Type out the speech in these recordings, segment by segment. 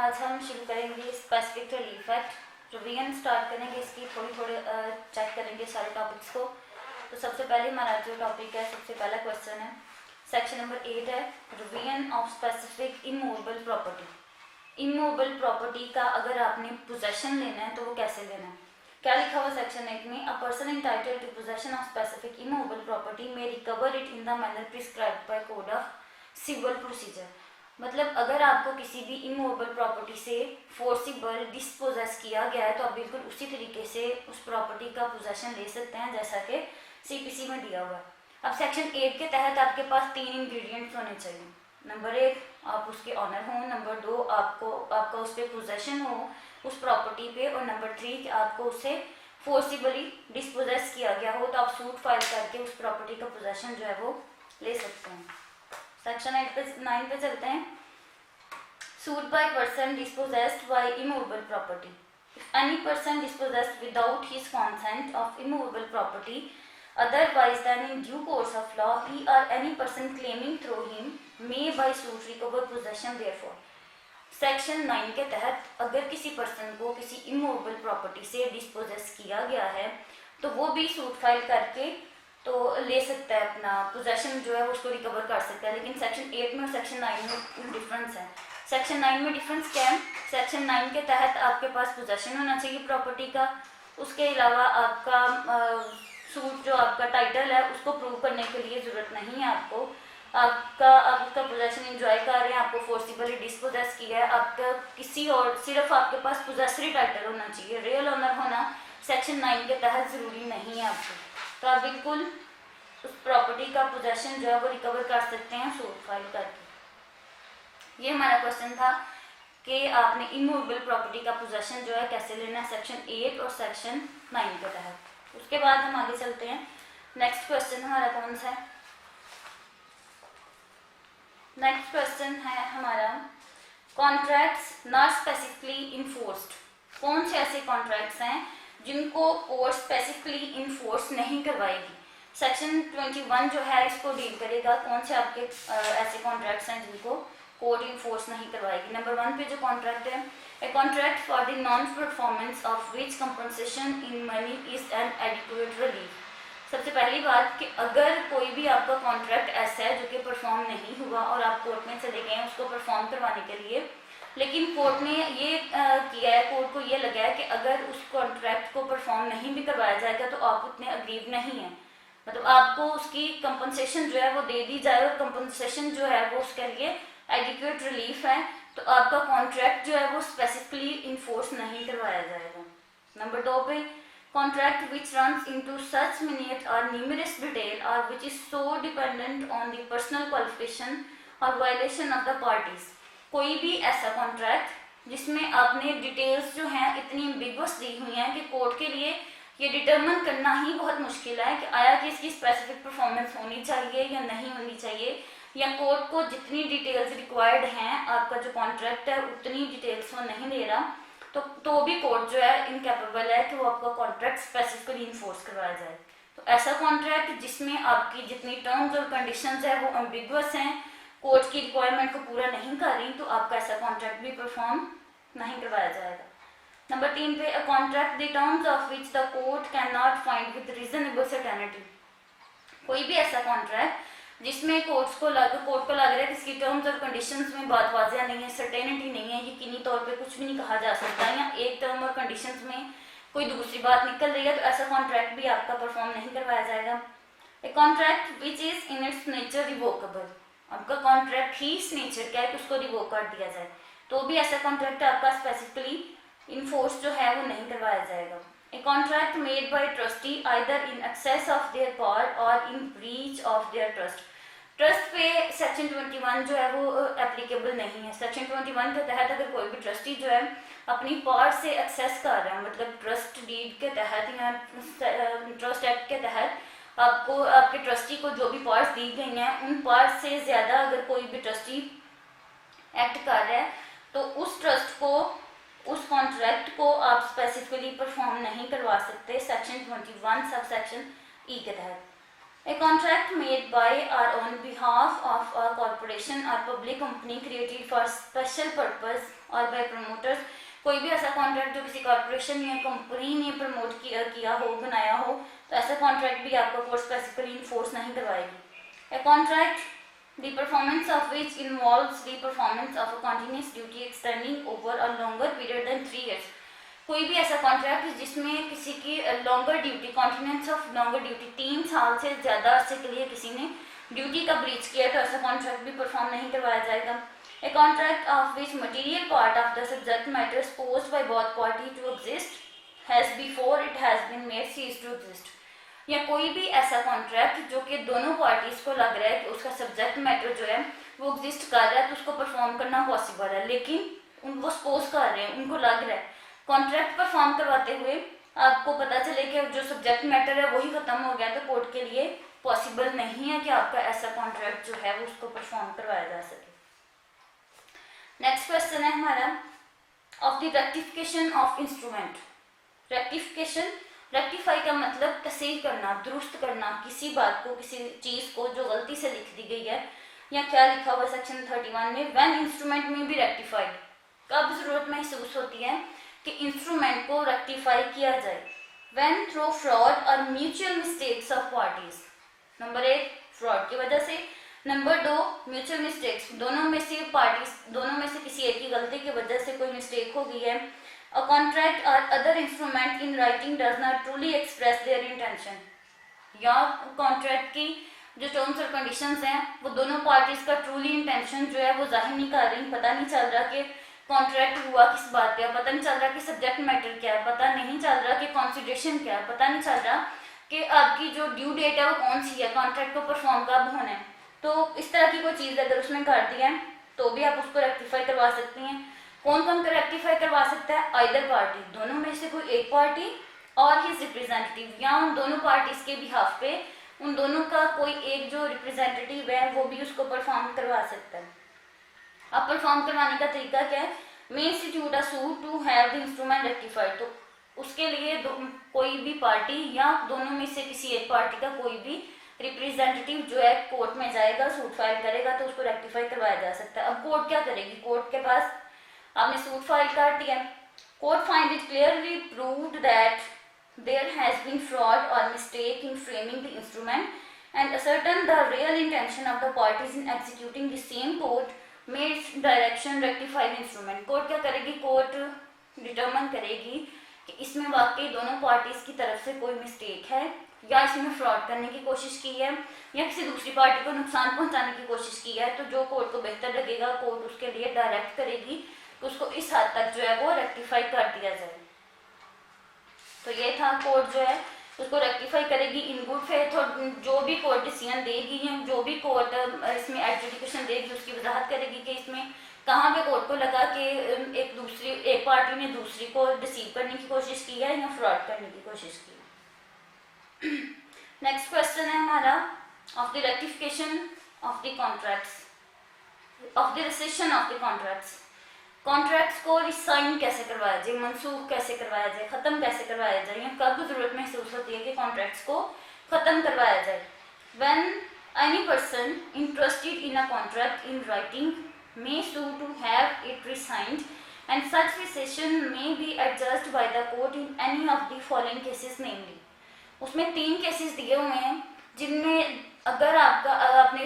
आज हम शुरू करेंगे specific relief act. Revision start करेंगे इसकी, थोड़ी चेक करेंगे सारे टॉपिक्स को। तो सबसे पहले हमारा जो टॉपिक है, सबसे पहला क्वेश्चन है, सेक्शन नंबर 8 है, revision of specific immovable property. Immovable property का अगर आपने पोजेशन लेना है तो वो कैसे लेना है, क्या लिखा हुआ सेक्शन 8 में, a person entitled to possession of specific immovable property may recover it in the manner prescribed by code of civil procedure. मतलब अगर आपको किसी भी इमूवेबल प्रॉपर्टी से फोर्सिबल डिस्पोजेस किया गया है तो आप बिल्कुल उसी तरीके से उस प्रॉपर्टी का पोजेशन ले सकते हैं जैसा कि सीपीसी में दिया हुआ है। अब सेक्शन 8 के तहत आपके पास 3 इंग्रेडिएंट्स होने चाहिए। नंबर 1, आप उसके ऑनर हों। नंबर 2, आपका उस पर पोजेशन हो उस प्रॉपर्टी पे। और नंबर 3 कि आपको उसे फोर्सिबली डिस्पोजेस किया गया हो तो आप सूट फाइल करके उस प्रॉपर्टी का पोजेशन जो है वो ले सकते हैं। सेक्शन 9 पे चलते हैं। Suit by person dispossessed by immovable property. If any person dispossessed without his consent of immovable property otherwise than in due course of law he or any person claiming through him may by suit recover possession therefore। Section 9 के तहत अगर किसी person को किसी immovable property से dispossess किया गया है तो वो भी सूट फाइल करके तो ले सकता है, अपना पोजेशन जो है उसको रिकवर कर सकता है। लेकिन सेक्शन 8 में और सेक्शन 9 में डिफरेंस है। सेक्शन 9 में डिफरेंस क्या है, सेक्शन 9 के तहत आपके पास पोजेशन होना चाहिए प्रॉपर्टी का, उसके अलावा आपका सूट जो आपका टाइटल है उसको प्रूव करने के लिए ज़रूरत नहीं है आपको। आप उसका पोजेशन इंजॉय कर रहे हैं, आपको फोर्सिबली डिस्पोजेस किया है, आपका किसी और सिर्फ आपके पास पोजेसरी टाइटल होना चाहिए, रियल ओनर होना सेक्शन 9 के तहत ज़रूरी नहीं है आपको। तो आप बिल्कुल उस प्रॉपर्टी का पोजेशन जो है वो रिकवर कर सकते हैं सूट फाइल करके। ये हमारा क्वेश्चन था कि आपने इमूवेबल प्रॉपर्टी का पोजेशन जो है कैसे लेना है सेक्शन 8 और सेक्शन 9 के तहत। उसके बाद हम आगे चलते हैं। नेक्स्ट क्वेश्चन हमारा कौन सा है, नेक्स्ट क्वेश्चन है हमारा कॉन्ट्रैक्ट्स नॉट स्पेसिफिकली इन्फोर्स्ड। कौन से ऐसे कॉन्ट्रैक्ट्स हैं जिनको कोर्ट स्पेसिफिकली इन्फोर्स नहीं करवाएगी। सेक्शन 21 जो है इसको डील करेगा कौन से आपके ऐसे कॉन्ट्रैक्ट्स हैं जिनको कोर्ट इन्फोर्स नहीं करवाएगी। नंबर 1 पे जो कॉन्ट्रैक्ट है, a contract for the non performance of which compensation in money is an adequate relief. सबसे पहली बात कि अगर कोई भी आपका कॉन्ट्रैक्ट ऐसा है जो कि परफॉर्म नहीं हुआ और आप कोर्ट में चले गए हैं उसको परफॉर्म करवाने के लिए, लेकिन कोर्ट ने ये किया है, कोर्ट को ये लगा है कि अगर उस कॉन्ट्रैक्ट को परफॉर्म नहीं भी करवाया जाएगा तो आप उतने अग्रीव नहीं हैं, मतलब आपको उसकी कंपनसेशन जो है वो दे दी जाए और कंपनसेशन जो है वो उसके लिए एडिक्वेट रिलीफ है, तो आपका कॉन्ट्रैक्ट जो है वो स्पेसिफिकली इन्फोर्स नहीं करवाया जाएगा। नंबर 2 पे कॉन्ट्रैक्ट विच रन्स इनटू सच मिनिट और न्यूमरस डिटेल और which is so dependent on the personal qualification और वायलेशन ऑफ द पार्टीज। कोई भी ऐसा कॉन्ट्रैक्ट जिसमें आपने डिटेल्स जो हैं इतनी एम्बिगुअस दी हुई हैं कि कोर्ट के लिए ये डिटरमिन करना ही बहुत मुश्किल है कि आया कि इसकी स्पेसिफिक परफॉर्मेंस होनी चाहिए या नहीं होनी चाहिए, या कोर्ट को जितनी डिटेल्स रिक्वायर्ड हैं आपका जो कॉन्ट्रैक्ट है उतनी डिटेल्स वो नहीं दे रहा, तो भी कोर्ट जो है इनकेपेबल है कि वो आपका कॉन्ट्रैक्ट स्पेसिफिकली इन्फोर्स करवाया जाए। तो ऐसा कॉन्ट्रैक्ट जिसमें आपकी जितनी टर्म्स और कंडीशंस है वो एम्बिगुअस हैं, कोर्ट की रिक्वायरमेंट को पूरा नहीं कर रही, तो आपका ऐसा कॉन्ट्रैक्ट भी परफॉर्म नहीं करवाया जाएगा। नंबर 3 पे, a contract the terms of which the court can not find with reasonable certainty. कोई भी ऐसा कॉन्ट्रैक्ट जिसमें कोर्ट को लग रहा है कि इसकी टर्म्स और कंडीशंस में बात वाजिया नहीं है, सर्टेनिटी नहीं है, यकीनी तौर पे कुछ भी नहीं कहा जा सकता, या एक टर्म और कंडीशंस में कोई दूसरी बात निकल रही है, तो ऐसा कॉन्ट्रैक्ट भी आपका परफॉर्म नहीं करवाया जाएगा। A contract which is in its nature revocable. आपका कॉन्ट्रैक्ट ही इस नेचर का है कि उसको रिवोक कर दिया जाए, तो भी ऐसा कॉन्ट्रैक्ट आपका स्पेसिफिकली इन्फोर्स जो है वो नहीं करवाया जाएगा। A contract made by trustee either in excess of their power or in breach of their trust. Trust पे सेक्शन 21 जो है वो एप्लीकेबल नहीं है। सेक्शन 21 के तहत अगर कोई भी ट्रस्टी जो है अपनी पावर से एक्सेस कर रहा है, मतलब ट्रस्ट डीड के तहत या ट्रस्ट एक्ट के तहत आपको आपके ट्रस्टी को जो भी पावर्स दी गई हैं उन पावर्स से ज़्यादा अगर कोई भी ट्रस्टी एक्ट कर रहा है तो उस ट्रस्ट को, उस कॉन्ट्रैक्ट को आप स्पेसिफिकली परफॉर्म नहीं करवा सकते सेक्शन 21 सब सेक्शन ई के तहत। A contract made by or on behalf of a corporation or public company created for special purpose और बाय प्रमोटर्स। कोई भी ऐसा कॉन्ट्रैक्ट जो किसी कॉर्पोरेशन या कंपनी ने प्रमोट किया हो, बनाया हो, तो ऐसा कॉन्ट्रैक्ट भी आपका कोर्ट स्पेसिफिकली इन्फोर्स नहीं करवाएगी। A contract the performance of which involves the performance of a continuous duty extending over a longer period than 3 years। कोई भी ऐसा कॉन्ट्रैक्ट जिसमें किसी की longer duty, continuance of longer duty, 3 साल से ज़्यादा अरसे के लिए किसी ने ड्यूटी का ब्रीच किया तो ऐसा कॉन्ट्रैक्ट भी परफॉर्म नहीं करवाया जाएगा। A contract of which material part of the subject matter supposed by both party to exist has before it has been made cease to exist. या कोई भी ऐसा कॉन्ट्रैक्ट जो कि दोनों पार्टीज को लग रहा है कि उसका सब्जेक्ट मैटर जो है वो एग्जिस्ट कर रहा है तो उसको परफॉर्म करना पॉसिबल है, लेकिन वो सपोज कर रहे हैं, उनको लग रहा है। कॉन्ट्रैक्ट परफॉर्म करवाते हुए आपको पता चले कि जो सब्जेक्ट मैटर है वही खत्म हो गया, तो कोर्ट के लिए पॉसिबल नहीं है कि आपका ऐसा कॉन्ट्रैक्ट जो है वो उसको परफॉर्म करवाया जा सके। नेक्स्ट क्वेश्चन है हमारा of the rectification of instrument. Rectification, rectify का मतलब तस्हीह करना, दुरुस्त करना किसी बात को, किसी चीज़ को जो गलती से लिख दी गई है। या क्या लिखा हुआ सेक्शन 31 में, व्हेन इंस्ट्रूमेंट में भी रेक्टिफाइड, कब जरूरत महसूस होती है कि इंस्ट्रूमेंट को रेक्टिफाई किया जाए। व्हेन थ्रू फ्रॉड और mutual mistakes of parties. Number 1 fraud की वजह से, नंबर 2 म्यूचुअल मिस्टेक्स, दोनों में से पार्टीज, दोनों में से किसी एक की गलती की वजह से कोई मिस्टेक हो गई है। A contract or other instrument in writing does not truly express their intention। या कॉन्ट्रैक्ट की जो टर्म्स और कंडीशंस हैं वो दोनों पार्टीज का ट्रूली इंटेंशन जो है वो जाहिर नहीं कर रही। पता नहीं चल रहा कि कॉन्ट्रैक्ट हुआ किस बात पे, पता नहीं चल रहा कि सब्जेक्ट मैटर क्या है, पता नहीं चल रहा कि कॉन्सिडरेशन क्या है, पता नहीं चल रहा कि आपकी जो ड्यू डेट है वो कौन सी है, कॉन्ट्रैक्ट को परफॉर्म कब होना है। तो इस तरह की कोई चीज़ अगर उसमें कर दिया है तो भी आप उसको रेक्टिफाई करवा सकती हैं। कौन कौन रेक्टिफाई करवा सकता है? आइदर पार्टी, दोनों में से कोई एक पार्टी और हिज रिप्रेजेंटेटिव, या उन दोनों पार्टीज के बिहाफ पे उन दोनों का कोई एक जो रिप्रेजेंटेटिव है वो भी उसको परफॉर्म करवा सकता है। अब परफॉर्म करवाने का तरीका क्या है? May institute a suit to have the instrument rectified. तो उसके लिए कोई भी पार्टी या दोनों में से किसी एक पार्टी का कोई भी रिप्रेजेंटेटिव जो है कोर्ट में जाएगा, सूट फाइल करेगा तो उसको रेक्टिफाई करवाया जा सकता है। अब कोर्ट क्या करेगी? कोर्ट के पास आपने सूट फाइल कर दिया, court find it clearly proved that there has been fraud or mistake in framing the instrument and ascertain the real intention of the parties in executing the same court made direction rectify the instrument. Court क्या करेगी? Court determine करेगी कि इसमें वाकई दोनों parties की तरफ से कोई मिस्टेक है या इसमें फ्रॉड करने की कोशिश की है या किसी दूसरी पार्टी को नुकसान पहुंचाने की कोशिश की है। तो जो कोर्ट को बेहतर लगेगा कोर्ट उसके लिए डायरेक्ट करेगी तो उसको इस हद तक जो है वो रेक्टिफाई कर दिया जाए। तो ये था, कोर्ट जो है उसको रेक्टिफाई करेगी इन गुड फेथ, और जो भी कोर्ट डिसीजन देगी या जो भी कोर्ट इसमें एडजुडिकेशन देगी उसकी वजाहत करेगी कि इसमें कहाँ पे कोर्ट को लगा कि एक पार्टी ने दूसरी को डिसीव करने की कोशिश की है या फ्रॉड करने की कोशिश की है। नेक्स्ट क्वेश्चन है हमारा of the rectification of the contracts, of the recession of the contracts. Contracts को रिसाइन कैसे करवाया जाए, मनसूख कैसे करवाया जाए, ख़त्म कैसे करवाया जाए, या कब जरूरत महसूस होती है कि कॉन्ट्रैक्ट्स को ख़त्म करवाया जाए। When any person interested in a contract in writing may sue to have it resigned and such rescission may be adjudged by the court in any of the following cases namely। उसमें 3 cases दिए हुए हैं जिनमें अगर आपने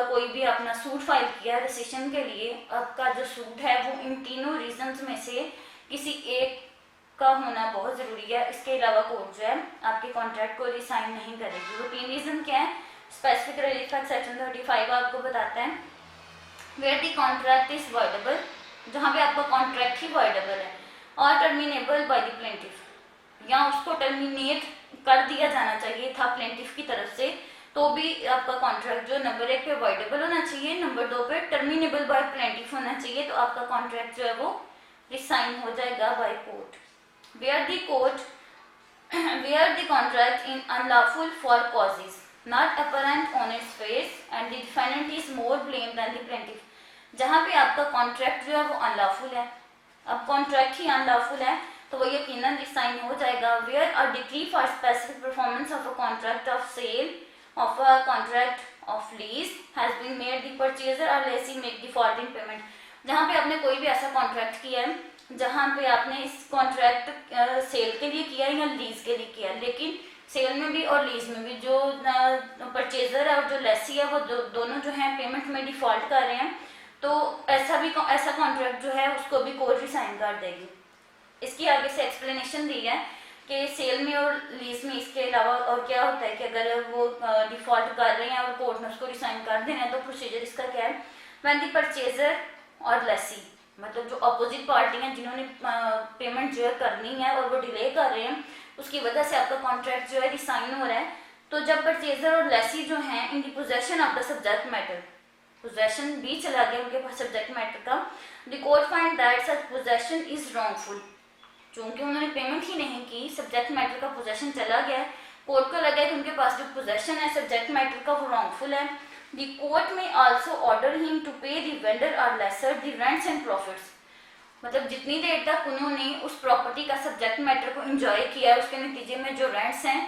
कोई भी अपना सूट फाइल किया रिसेशन के लिए, आपका जो सूट है वो इन तीनों रीजंस में से किसी एक का होना बहुत ज़रूरी है। इसके अलावा कोर्ट जो है आपके कॉन्ट्रैक्ट को रिसाइन नहीं करेगी। वो 3 रीज़न क्या है? स्पेसिफिक रिलीफ एक्ट सेक्शन 35 आपको बताता है where the contract is voidable, जहाँ पे आपका कॉन्ट्रैक्ट ही वॉइडेबल है, और टर्मिनेबल बाय द प्लेंटिफ, या उसको टर्मिनेट कर दिया जाना चाहिए था प्लेंटिफ की तरफ से, तो भी आपका कॉन्ट्रैक्ट जो नंबर 1 पे वॉइडेबल होना चाहिए, नंबर 2 पे टर्मिनेबल बाय प्लेंटिफ होना चाहिए, तो आपका कॉन्ट्रैक्ट जो है वो रिसाइन हो जाएगा by court. Where the contract in unlawful for causes not apparent on its face and the defendant is more blame than the plaintiff. जहाँ पे आपका कॉन्ट्रैक्ट जो है वो अनलॉफुल है, अब कॉन्ट्रैक्ट ही अनलॉफुल है तो वो यकीनन रिसाइन हो जाएगा। Where a decree for specific performance of a contract of sale of a contract of lease has been made, the purchaser or lessee make default in payment। जहाँ पे आपने कोई भी ऐसा कॉन्ट्रैक्ट किया है जहाँ पे आपने इस कॉन्ट्रैक्ट सेल के लिए किया है या लीज के लिए किया है, लेकिन सेल में भी और लीज में भी जो परचेजर है और जो लेसी है वो दोनों जो है पेमेंट में डिफॉल्ट कर रहे हैं, तो ऐसा कॉन्ट्रैक्ट जो है उसको भी कोर्ट रिसाइन कर देगी। इसकी आगे से एक्सप्लेनेशन दी है कि सेल में और लीज में इसके अलावा और क्या होता है कि अगर वो डिफॉल्ट कर रहे हैं और कोर्ट ने उसको रिसाइन कर देना है तो प्रोसीजर इसका क्या है। व्हेन द परचेजर और लेसी, मतलब जो अपोजिट पार्टी हैं जिन्होंने पेमेंट जो है करनी है और वो डिले कर रहे हैं, उसकी वजह से आपका कॉन्ट्रैक्ट जो है रिसाइन हो रहा है। तो जब परचेजर और लेसी जो हैं in the possession of the subject matter, possession भी चला गया उनके पास सब्जेक्ट मैटर का, the court find that such possession is wrongful. चूंकि उन्होंने पेमेंट ही नहीं की, सब्जेक्ट मैटर का पोजेशन चला गया, कोर्ट को लगा कि उनके पास जो पोजेशन है सब्जेक्ट मैटर का वो रॉन्गफुल है। The court may also order him to pay the vendor or lessor the rents and profits। मतलब जितनी देर तक उन्होंने उस प्रॉपर्टी का सब्जेक्ट मैटर को एंजॉय किया है उसके नतीजे में जो रेंट्स हैं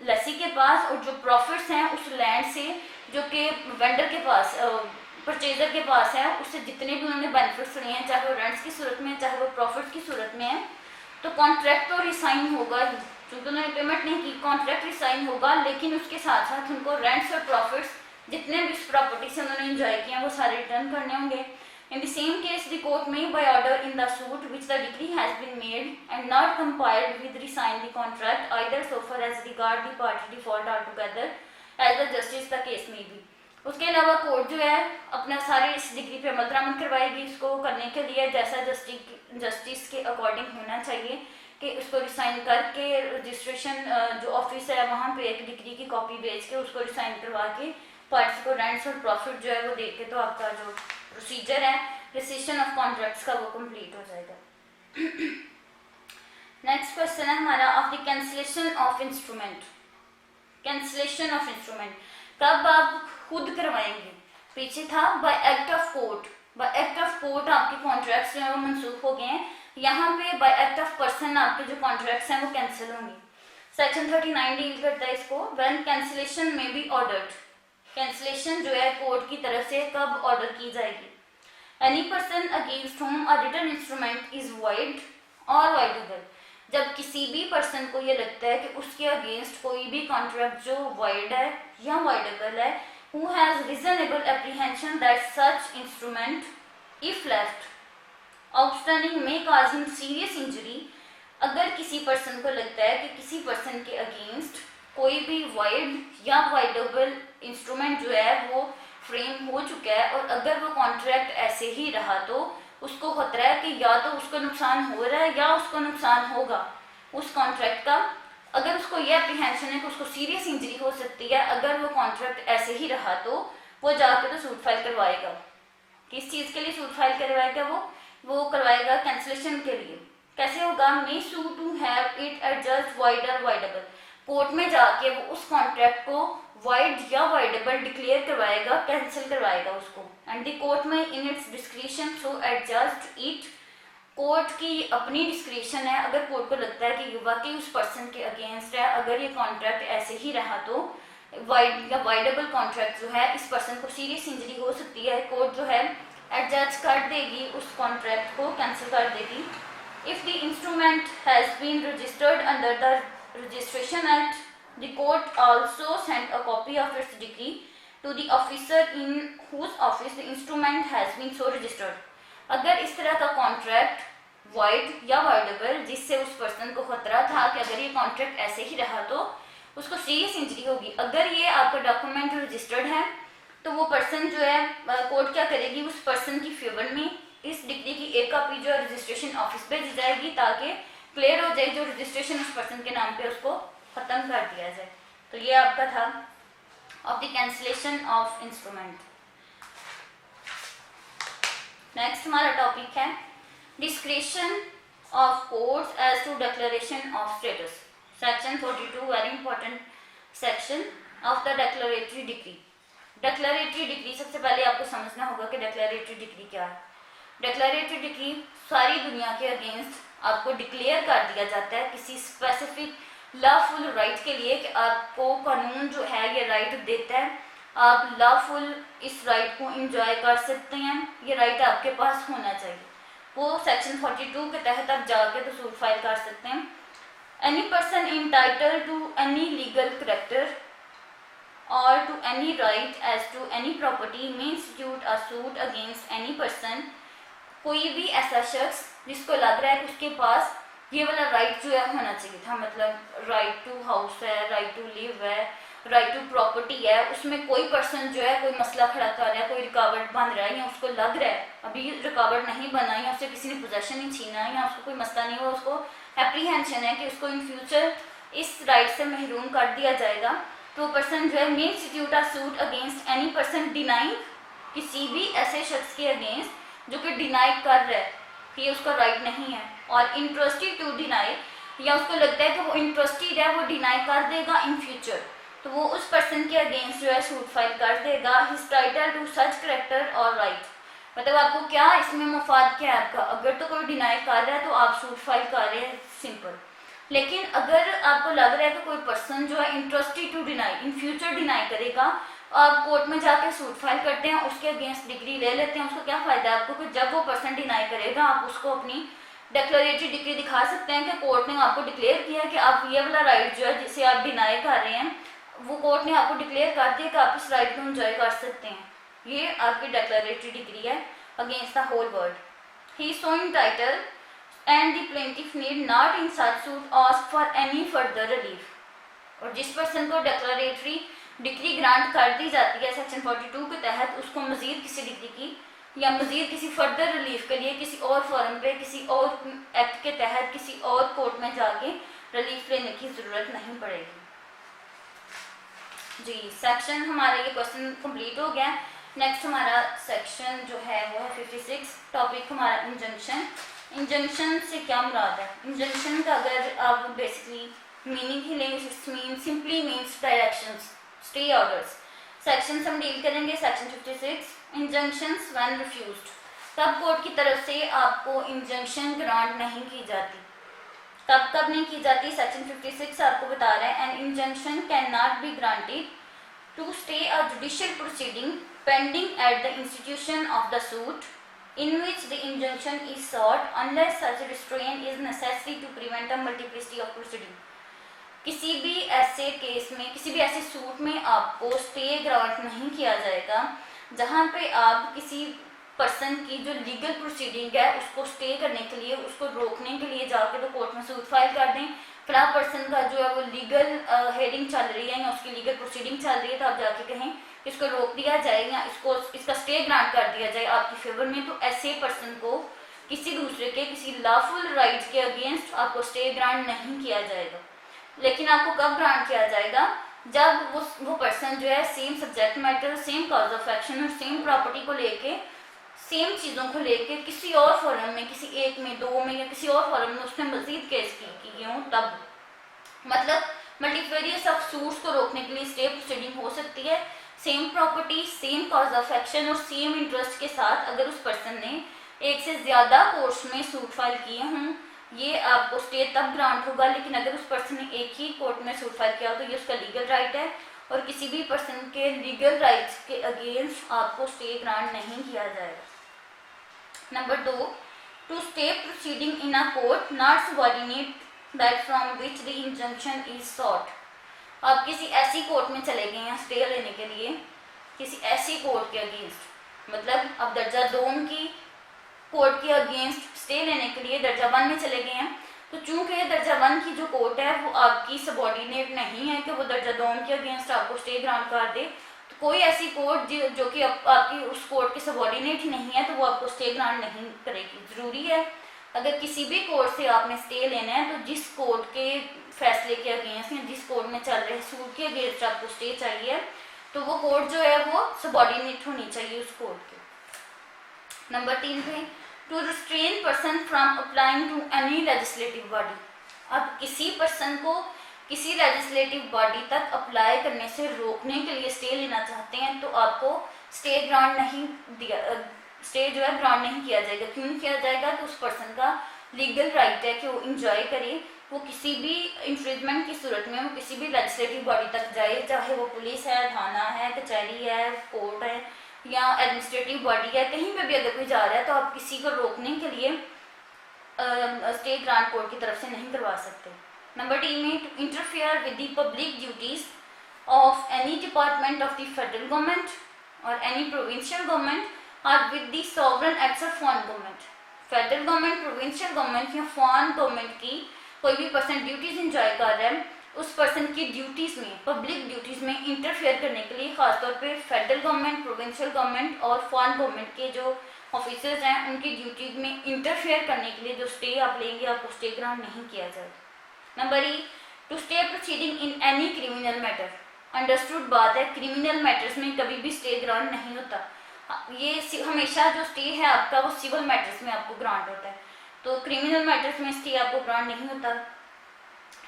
लसी के पास और जो प्रॉफिट्स हैं उस लैंड से जो कि वेंडर के पास परचेजर के पास है, उससे जितने भी उन्होंने बेनिफिट्स लिए हैं, चाहे वो रेंट्स की सूरत में चाहे वो प्रॉफिट्स की सूरत में है, तो कॉन्ट्रैक्ट तो रिसाइन होगा ही। क्योंकि उन्होंने पेमेंट नहीं की, कॉन्ट्रैक्ट रिसाइन होगा, लेकिन उसके साथ साथ उनको रेंट्स और प्रॉफिट्स जितने भी इस प्रॉपर्टी से उन्होंने एंजॉय किए हैं वो सारे रिटर्न करने होंगे। In the same case the court may by order in the suit which the decree has been made and not compiled with rescind the contract either so far as regard the party default altogether as the justice the case may be. उसके अलावा court जो है अपना सारे इस degree पे अमल दरामद करवाएगी इसको करने के लिए जैसा जस्टिस के अकॉर्डिंग होना चाहिए कि उसको रिसाइन करके रजिस्ट्रेशन जो ऑफिस है वहाँ पे एक डिग्री की कॉपी भेज के उसको रिसाइन करवा के पार्ट्स को रेंट्स और प्रॉफिट जो है वो दे के तो आपका जो प्रोसीजर है रिसेशन ऑफ कॉन्ट्रैक्ट्स का वो कंप्लीट हो जाएगा। नेक्स्ट क्वेश्चन है हमारा of the cancellation of instrument. Cancellation of instrument कब आप खुद करवाएंगे? पीछे था bye act of court, bye act of court आपके कॉन्ट्रैक्ट्स जो है वो मनसूख हो गए हैं। यहाँ पे बाय एक्ट ऑफ पर्सन आपके जो कॉन्ट्रैक्ट्स हैं वो कैंसिल होंगे। सेक्शन 39 डील करता है इसको, व्हेन कैंसिलेशन में बी ऑर्डर्ड। कैंसिलेशन जो है कोर्ट की तरफ से कब ऑर्डर की जाएगी? Any person against whom a written instrument is void और वाइडेबल। जब किसी भी पर्सन को ये लगता है कि उसके अगेंस्ट कोई भी कॉन्ट्रैक्ट जो वाइड है या वाइडेबल है, who has reasonable apprehension that such instrument if left outstanding में कॉज हिम सीरियस इंजरी। अगर किसी पर्सन को लगता है कि किसी पर्सन के अगेंस्ट कोई भी वाइड या वाइडेबल इंस्ट्रूमेंट जो है वो फ्रेम हो चुका है और अगर वो कॉन्ट्रैक्ट ऐसे ही रहा तो उसको खतरा है कि या तो उसको नुकसान हो रहा है या उसको नुकसान होगा उस कॉन्ट्रैक्ट का। अगर उसको ये अप्रीहेंशन है कि उसको सीरियस इंजरी हो सकती है अगर वो कॉन्ट्रैक्ट ऐसे ही रहा तो वो जाके तो सूट फाइल करवाएगा। किस चीज़ के लिए सूट फाइल करवाएगा? वो करवाएगा कैंसिलेशन के लिए। कैसे होगा? May sue to have it adjudged void और वाइडेबल। कोर्ट में जाके वो उस कॉन्ट्रैक्ट को वाइड या वाइडेबल डिक्लेयर करवाएगा, कैंसिल करवाएगा उसको। एंड द कोर्ट में in its description so adjust it. Court की अपनी डिस्क्रिप्शन है, अगर कोर्ट को लगता है कि ये वाकई उस पर्सन के अगेंस्ट है, अगर ये कॉन्ट्रैक्ट ऐसे ही रहा तो वाइड या वाइडेबल कॉन्ट्रैक्ट जो है इस पर्सन को सीरियस इंजरी हो सकती है, कोर्ट जो है एडजस्ट कर देगी उस कॉन्ट्रैक्ट को, कैंसिल कर देगी। If the instrument has been registered under the Registration Act, the court also sent a copy of its decree to the officer in whose office the instrument has been so registered। अगर इस तरह का contract wide या voidable जिससे उस person को खतरा था कि अगर ये कॉन्ट्रैक्ट ऐसे ही रहा तो उसको सीरियस इंजरी होगी, अगर ये आपका डॉक्यूमेंट रजिस्टर्ड है तो वो पर्सन जो है कोर्ट क्या करेगी, उस पर्सन की फेवर में इस डिग्री की एक कॉपी जो है रजिस्ट्रेशन ऑफिस भेजी जाएगी ताकि क्लियर हो जाए जो रजिस्ट्रेशन उस पर्सन के नाम पे उसको खत्म कर दिया जाए। तो ये आपका था of the cancellation of instrument. Next हमारा टॉपिक है discretion of courts as to declaration of status. Section 42 very important section of the declaratory decree. Declaratory decree सबसे पहले आपको समझना होगा कि डिक्लेरेटरी डिग्री क्या है। डिक्लेरेटरी डिग्री सारी दुनिया के अगेंस्ट आपको डिक्लेयर कर दिया जाता है किसी स्पेसिफिक लॉफुल राइट के लिए कि आपको कानून जो है ये राइट देता है आप लॉफुल इस राइट को इंजॉय कर सकते हैं, ये राइट आपके पास होना चाहिए। वो सेक्शन 42 के तहत आप जाके तो सूट फाइल कर सकते हैं। Any person entitled to any legal character or to any right as to any property may institute a suit against any person। कोई भी ऐसा शख्स जिसको लग रहा है कि उसके पास ये वाला राइट जो है होना चाहिए था, मतलब राइट टू हाउस है, राइट टू लिव है, राइट टू प्रॉपर्टी है, उसमें कोई पर्सन जो है कोई मसला खड़ा कर रहा है, कोई रुकावट बन रहा है, या उसको लग रहा है अभी रुकावट नहीं बना, या उससे किसी ने पोजेशन नहीं छीना, या उसको कोई मसला नहीं हुआ, उसको एप्रीहेंशन है कि उसको इन फ्यूचर इस राइट से महरूम कर दिया जाएगा, तो पर्सन जो है may institute a suit against any person denying, किसी भी ऐसे शख्स के अगेंस्ट जो कि डिनाई कर रहा है कि ये उसका राइट नहीं है, और इंटरेस्टेड टू डिनाई, या उसको लगता है कि वो इंटरेस्टेड है, वो डिनाई कर देगा इन फ्यूचर, तो वो उस पर्सन के अगेंस्ट जो है सूट फाइल कर देगा। His title to such character और राइट, मतलब आपको क्या इसमें मफाद क्या है आपका, अगर तो कोई डिनाई कर रहा है तो आप सूट फाइल कर रहे हैं, सिंपल। लेकिन अगर आपको लग रहा है कि कोई पर्सन जो है interested to deny, in future deny करेगा, आप कोर्ट में जाके सूट फाइल करते हैं, उसके अगेंस्ट डिग्री ले लेते हैं, उसको क्या फ़ायदा है आपको कि जब वो पर्सन डिनाई करेगा आप उसको अपनी डिक्लेरेटरी डिग्री दिखा सकते हैं कि कोर्ट ने आपको डिक्लेयर किया कि आप ये वाला राइट जो है जिसे आप डिनाई कर रहे हैं, वो कोर्ट ने आपको डिक्लेयर कर दिया कि आप इस राइट को एंजॉय कर सकते हैं, ये आपकी डिक्लेरेटरी डिग्री है against the whole world. He so entitled and the plaintiff need not in such suit ask for any further relief। और जिस पर्सन को डिक्लेरेटरी डिग्री ग्रांट कर दी जाती है सेक्शन 42 के तहत, उसको मजीद किसी डिग्री की या मजीद किसी फर्दर रिलीफ के लिए किसी और फॉरम पे, किसी और एक्ट के तहत, किसी और कोर्ट में जाके रिलीफ लेने की ज़रूरत नहीं पड़ेगी। जी, सेक्शन हमारा ये क्वेश्चन कंप्लीट हो गया। नेक्स्ट हमारा सेक्शन जो है वो है 56, टॉपिक हमारा इंजंक्शन। इंजंक्शन से क्या मुराद है? इंजंक्शन का अगर आप बेसिकली मीनिंग ही लेंगे, it's mean simply means directions, stay orders. Section हम डील करेंगे सेक्शन 56, इंजंक्शंस व्हेन रिफ्यूज्ड। तब कोर्ट की तरफ से आपको इंजंक्शन ग्रांट नहीं की जाती, तब कब नहीं की जाती? सेक्शन 56 आपको बता रहा है, an injunction can not be granted to stay a judicial proceeding pending at the institution of the suit in which the injunction is sought unless such restraint is necessary to prevent a multiplicity of proceeding। किसी भी ऐसे case में, किसी भी ऐसे suit में आपको stay grant नहीं किया जाएगा जहाँ पे आप किसी पर्सन की जो लीगल प्रोसीडिंग है उसको स्टे करने के लिए, उसको रोकने के लिए जाके तो कोर्ट में सूट फाइल कर दें। फिर आप पर्सन का जो है वो लीगल हेयरिंग चल रही है या उसकी लीगल प्रोसीडिंग चल रही है, तो आप जाके कहें इसको रोक दिया जाए या इसका स्टे ग्रांट कर दिया जाए आपकी फेवर में, तो ऐसे पर्सन को किसी दूसरे के किसी लॉफुल राइट के अगेंस्ट आपको स्टे ग्रांट नहीं किया जाएगा। लेकिन आपको कब ग्रांट किया जाएगा? जब वो पर्सन जो है same subject matter, same cause of action और सेम प्रॉपर्टी को लेके, सेम चीज़ों को लेके किसी और फॉरम में, किसी एक में, दो में या किसी और फॉरम में उसने मजीद केस की हो, तब मतलब मल्टीफेरियस ऑफ सूट्स को रोकने के लिए स्टे प्रोसीडिंग हो सकती है। Same property, same cause of action और सेम इंटरेस्ट के साथ अगर उस पर्सन ने एक से ज़्यादा कोर्ट्स में सूट फाइल किए हों, ये आपको स्टे तब ग्रांट होगा। लेकिन अगर उस पर्सन ने एक ही कोर्ट में सूट फाइल किया हो तो ये उसका लीगल राइट है, और किसी भी पर्सन के लीगल राइट्स के अगेंस्ट आपको स्टे ग्रांट नहीं किया जाएगा। Number 2, to stay proceeding in a court not subordinate that from which the injunction is sought. आप किसी ऐसी कोर्ट में चले गए हैं स्टे लेने के लिए, किसी ऐसी कोर्ट के अगेंस्ट, मतलब अब दर्जा 2 की कोर्ट के अगेंस्ट स्टे लेने के लिए दर्जा 1 में चले गए हैं, तो चूंकि दर्जा 1 की जो कोर्ट है वो आपकी सबऑर्डिनेट नहीं है कि वो दर्जा 2 के अगेंस्ट आपको स्टे ग्रांट कर दे, तो कोई ऐसी कोर्ट जो कि आपकी उस कोर्ट की सबऑर्डिनेट ही नहीं है तो वो आपको स्टे ग्रांट नहीं करेगी। ज़रूरी है अगर किसी भी कोर्ट से आपने स्टे लेना है तो जिस कोर्ट के फैसले के अगेंस्ट या जिस कोर्ट में चल रहे सूट के अगेंस्ट आपको स्टे चाहिए, तो वो कोर्ट जो है वो सबऑर्डिनेट होनी चाहिए उस कोर्ट के। नंबर 3 पे, to restrain person from applying to any legislative body. अब किसी पर्सन को किसी लेजिस्लेटिव बॉडी तक अप्लाई करने से रोकने के लिए स्टे लेना चाहते हैं तो आपको स्टे ग्रांट नहीं दिया, स्टे जो है ग्रांट नहीं किया जाएगा। क्यों किया जाएगा? तो उस पर्सन का लीगल राइट है कि वो इंजॉय करे वो किसी भी इंफ्रिंजमेंट की सूरत में वो किसी भी लेजिस्लेटिव बॉडी तक जाए, चाहे वो पुलिस है, थाना है, कचहरी है, कोर्ट है या एडमिनिस्ट्रेटिव बॉडी है, कहीं पे भी अगर कोई जा रहा है तो आप किसी को रोकने के लिए स्टे ग्रांट कोर्ट की तरफ से नहीं करवा सकते। नंबर डी में, to interfere with the public duties of any department of the federal government और एनी प्रोविंशियल गवर्नमेंट और with the sovereign acts of foreign government. Federal government, provincial government या फॉरेन गवर्नमेंट की कोई भी person duties enjoy कर रहा है, उस पर्सन की ड्यूटीज में, पब्लिक ड्यूटीज में इंटरफेयर करने के लिए खासतौर पे फेडरल गवर्नमेंट, प्रोविंशियल गवर्नमेंट और फॉरेन गवर्नमेंट के जो ऑफिसर्स हैं उनकी ड्यूटीज में इंटरफेयर करने के लिए जो स्टे आप लेंगे आपको स्टे ग्रांट नहीं किया जाएगा। Number E, to stay proceeding in any criminal matter. Understood बात है, क्रिमिनल मैटर्स में कभी भी स्टे ग्रांट नहीं होता। ये हमेशा जो स्टे है आपका वो सिविल मैटर्स में आपको ग्रांट होता है, तो क्रिमिनल मैटर्स में स्टे आपको ग्रांट नहीं होता।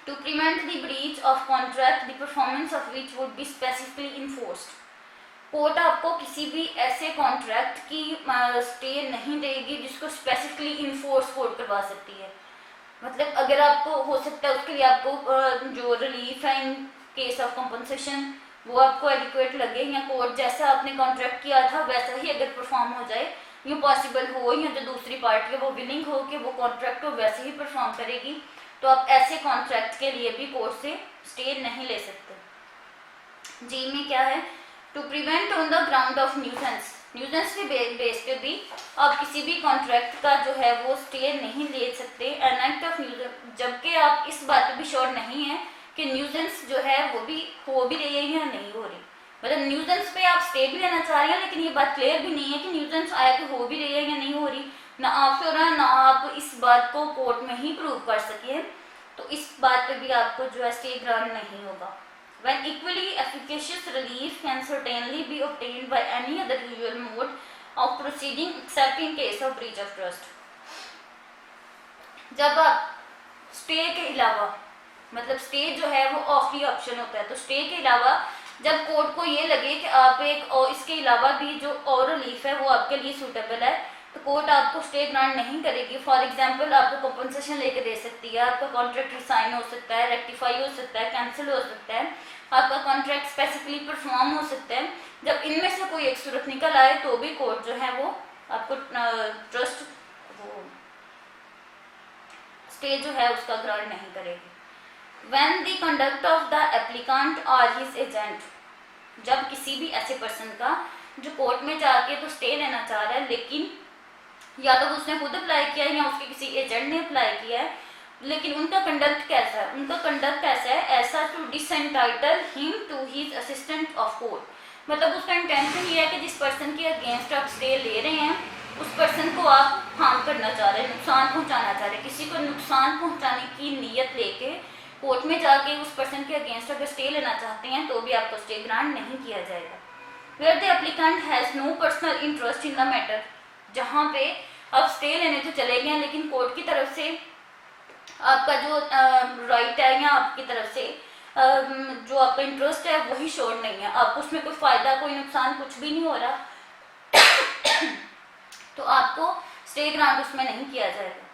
To prevent the breach of contract the performance of which would be specifically enforced. Court आपको किसी भी ऐसे कॉन्ट्रैक्ट की स्टे नहीं देगी जिसको स्पेसिफिकली इन्फोर्स कोर्ट करवा सकती है। मतलब अगर आपको हो सकता है उसके लिए आपको जो रिलीफ है इन केस ऑफ कंपनसेशन वो आपको एडिक्वेट लगे, या कोर्ट जैसा आपने कॉन्ट्रैक्ट किया था वैसा ही अगर परफॉर्म हो जाए, यूँ पॉसिबल हो, या जो दूसरी पार्टी है वो विलिंग हो कि वो कॉन्ट्रैक्ट को वैसे ही परफॉर्म करेगी, तो आप ऐसे कॉन्ट्रैक्ट के लिए भी कोर्ट से स्टे नहीं ले सकते। जी में क्या है, to prevent on the ground of nuisance. Nuisance के बेस पे भी आप किसी भी कॉन्ट्रैक्ट का जो है वो स्टे नहीं ले सकते। एन एक्ट ऑफ न्यूजेंस, जबकि आप इस बात पे भी श्योर नहीं है कि न्यूजेंस जो है वो भी हो भी रही है या नहीं हो रही। मतलब न्यूजेंस पे आप स्टे भी लेना चाह रहे हैं लेकिन ये बात क्लियर भी नहीं है कि न्यूजेंस आया कि हो भी रही है या नहीं हो रही, ना आपसे हो रहा है, ना आप इस बात को कोर्ट में ही प्रूव कर सके, तो इस बात पे भी आपको जो है स्टे ग्रांट नहीं होगा। When equally efficacious relief can certainly be obtained by any other usual mode of proceeding except in case of breach of trust। जब आप स्टे के अलावा, मतलब स्टे जो है वो आखिरी ऑप्शन होता है, तो स्टे के अलावा जब कोर्ट को ये लगे कि आप एक और इसके अलावा भी जो और रिलीफ है वो आपके लिए सूटेबल है, तो कोर्ट आपको स्टे ग्रांट नहीं करेगी। फॉर एग्जांपल आपको कंपनसेशन लेके दे सकती है, आपका कॉन्ट्रैक्ट रिसाइन हो सकता है, रेक्टिफाई हो सकता है, कैंसिल हो सकता है, आपका कॉन्ट्रैक्ट स्पेसिफिकली परफॉर्म हो सकता है। जब इनमें से कोई एक सूरत निकल आए तो भी कोर्ट जो है वो आपको ट्रस्ट वो स्टे जो है उसका ग्रांट नहीं करेगी। When the conduct of the applicant or his agent, जब किसी भी ऐसे पर्सन का जो कोर्ट में जाके तो स्टे लेना चाह रहा है लेकिन या तो उसने खुद अप्लाई किया है या उसके किसी एजेंट ने अप्लाई किया है, लेकिन उनका कंडक्ट कैसा है, उनका कंडक्ट ऐसा है, ऐसा to disentitle him to his assistance of court. मतलब उसका इंटेंशन ये है कि जिस पर्सन के अगेंस्ट आप स्टे ले रहे हैं उस पर्सन को आप हार्म करना चाह रहे हैं, नुकसान पहुंचाना चाह रहे हैं, किसी को नुकसान पहुंचाने की नीयत लेके कोर्ट में जाके उस पर्सन के अगेंस्ट अगर स्टे लेना चाहते हैं तो भी आपको स्टे ग्रांट नहीं किया जाएगा। Where the applicant has no personal interest in the matter, जहाँ पे आप स्टे लेने तो चले गए लेकिन कोर्ट की तरफ से आपका जो राइट है या आपकी तरफ से जो आपका इंटरेस्ट है वही श्योर नहीं है, आपको उसमें कोई फायदा कोई नुकसान कुछ भी नहीं हो रहा तो आपको स्टे ग्रांट उसमें नहीं किया जाएगा।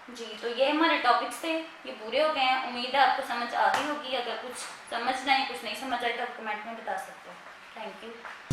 जी, तो ये हमारे टॉपिक्स थे, ये पूरे हो गए हैं। उम्मीद है आपको समझ आ गई होगी। अगर कुछ समझना है कुछ नहीं समझ आए तो आप कमेंट में बता सकते हो। Thank you.